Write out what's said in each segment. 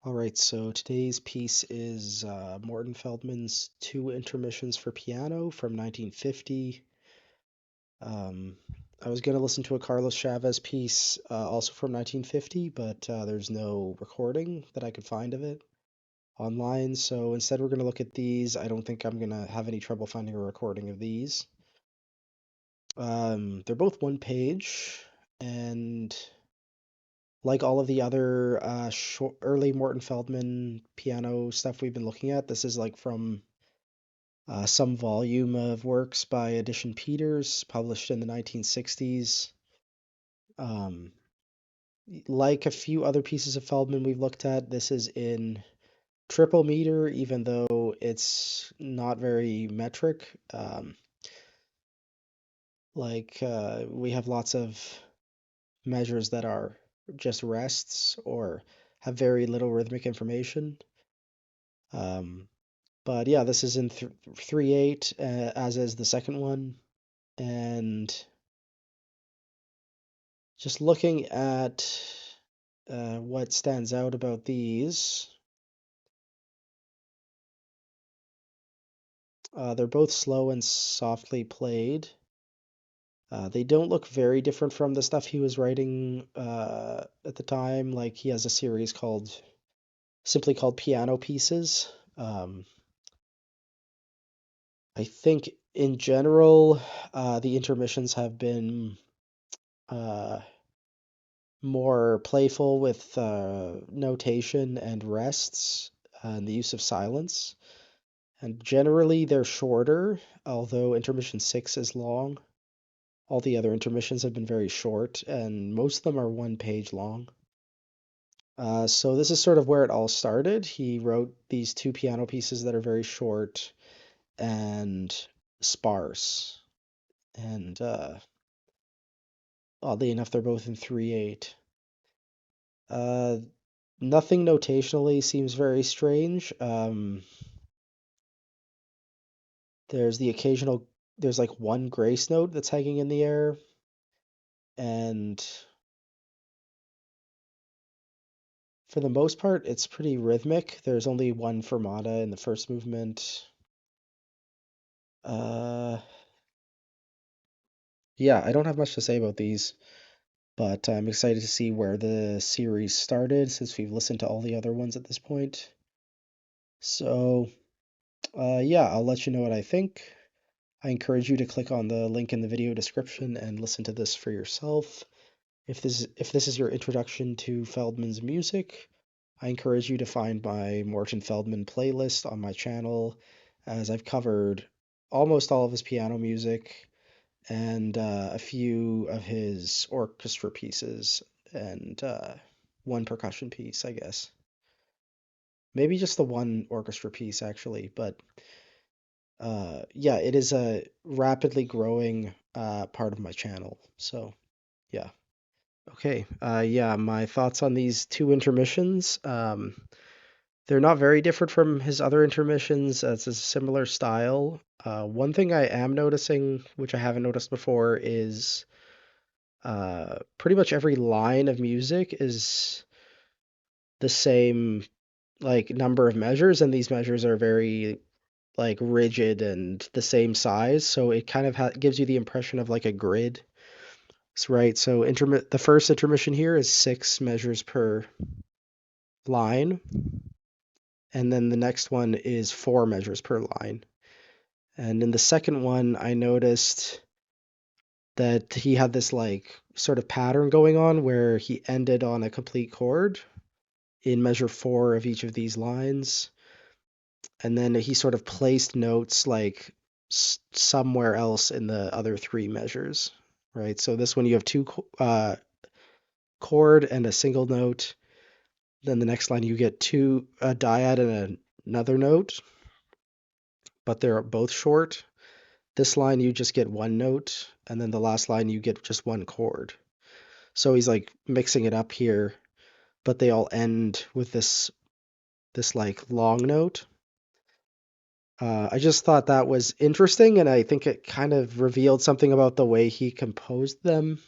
All right, so today's piece is Morton Feldman's Two Intermissions for Piano from 1950. Um, I was going to listen to a Carlos Chavez piece also from 1950, but there's no recording that I could find of it online. So instead, we're going to look at these. I don't think I'm going to have any trouble finding a recording of these. They're both one page, and like all of the other early Morton Feldman piano stuff we've been looking at, this is like from some volume of works by Edition Peters, published in the 1960s. Um, like a few other pieces of Feldman we've looked at, this is in triple meter, even though it's not very metric. We have lots of measures that are just rests or have very little rhythmic information. Um, but yeah, this is in 3/8, as is the second one. And just looking at what stands out about these, they're both slow and softly played. They don't look very different from the stuff he was writing at the time. Like he has a series simply called Piano Pieces. I think in general, the intermissions have been uh, more playful with notation and rests and the use of silence. And generally, they're shorter, although intermission 6 is long. All the other intermissions have been very short, and most of them are one page long. So this is sort of where it all started. He wrote these two piano pieces that are very short and sparse. And oddly enough, they're both in 3/8. Uh, Nothing notationally seems very strange. There's the occasional, there's like one grace note that's hanging in the air, and for the most part, it's pretty rhythmic. There's only one fermata in the first movement. Uh, yeah, I don't have much to say about these, but I'm excited to see where the series started since we've listened to all the other ones at this point. So, yeah, I'll let you know what I think. I encourage you to click on the link in the video description and listen to this for yourself. If this is your introduction to Feldman's music, I encourage you to find my Morton Feldman playlist on my channel, as I've covered almost all of his piano music and a few of his orchestra pieces and one percussion piece, I guess. Maybe just the one orchestra piece, actually, but yeah, it is a rapidly growing part of my channel. So, yeah. Okay. Yeah, my thoughts on these two intermissions. They're not very different from his other intermissions. It's a similar style. One thing I am noticing, which I haven't noticed before, is pretty much every line of music is the same like number of measures, and these measures are very like rigid and the same size, so it kind of gives you the impression of like a grid. Right. So the first intermission here is 6 measures per line, and then the next one is 4 measures per line. And in the second one, I noticed that he had this like sort of pattern going on where he ended on a complete chord in measure 4 of each of these lines, and then he sort of placed notes like somewhere else in the other 3 measures. Right. So this one you have two chord and a single note. Then the next line you get a dyad and another note, but they're both short. This line you just get one note, and then the last line you get just one chord. So he's like mixing it up here, but they all end with this like long note. I just thought that was interesting, and I think it kind of revealed something about the way he composed them.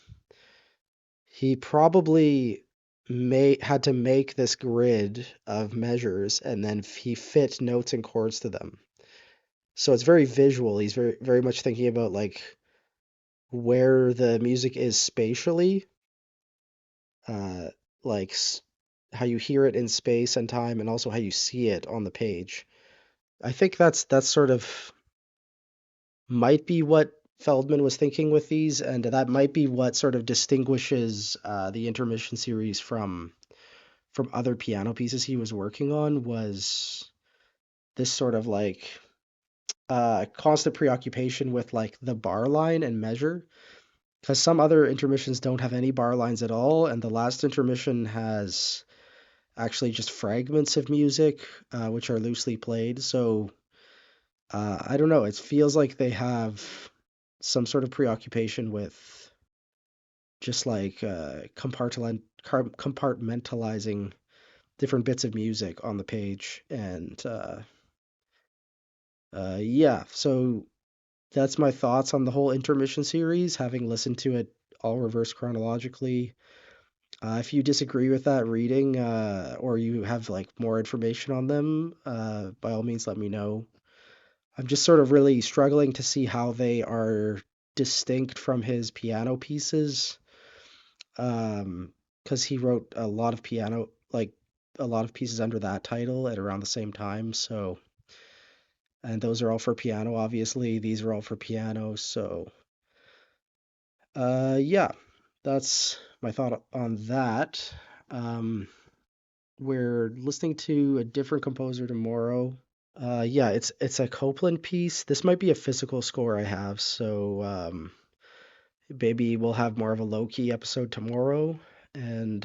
He probably had to make this grid of measures, and then he fit notes and chords to them. So it's very visual. He's very much thinking about like where the music is spatially, uh, like how you hear it in space and time, and also how you see it on the page. I think that's sort of might be what Feldman was thinking with these, and that might be what sort of distinguishes the intermission series from other piano pieces he was working on was this sort of like constant preoccupation with like the bar line and measure. Because some other intermissions don't have any bar lines at all, and the last intermission has actually just fragments of music, which are loosely played. So I don't know. It feels like they have some sort of preoccupation with just like compartmentalizing different bits of music on the page, and yeah. So that's my thoughts on the whole intermission series, having listened to it all reverse chronologically. If you disagree with that reading, or you have like more information on them, by all means let me know. I'm just sort of really struggling to see how they are distinct from his piano pieces. Because he wrote a lot of piano, like a lot of pieces under that title at around the same time. So, and those are all for piano, obviously. These are all for piano. So, yeah, that's my thought on that. Um, we're listening to a different composer tomorrow. Yeah, it's a Copeland piece. This might be a physical score I have, so maybe we'll have more of a low-key episode tomorrow. And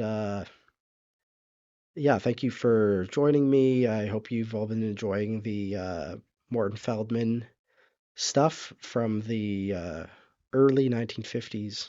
yeah, thank you for joining me. I hope you've all been enjoying the Morton Feldman stuff from the early 1950s.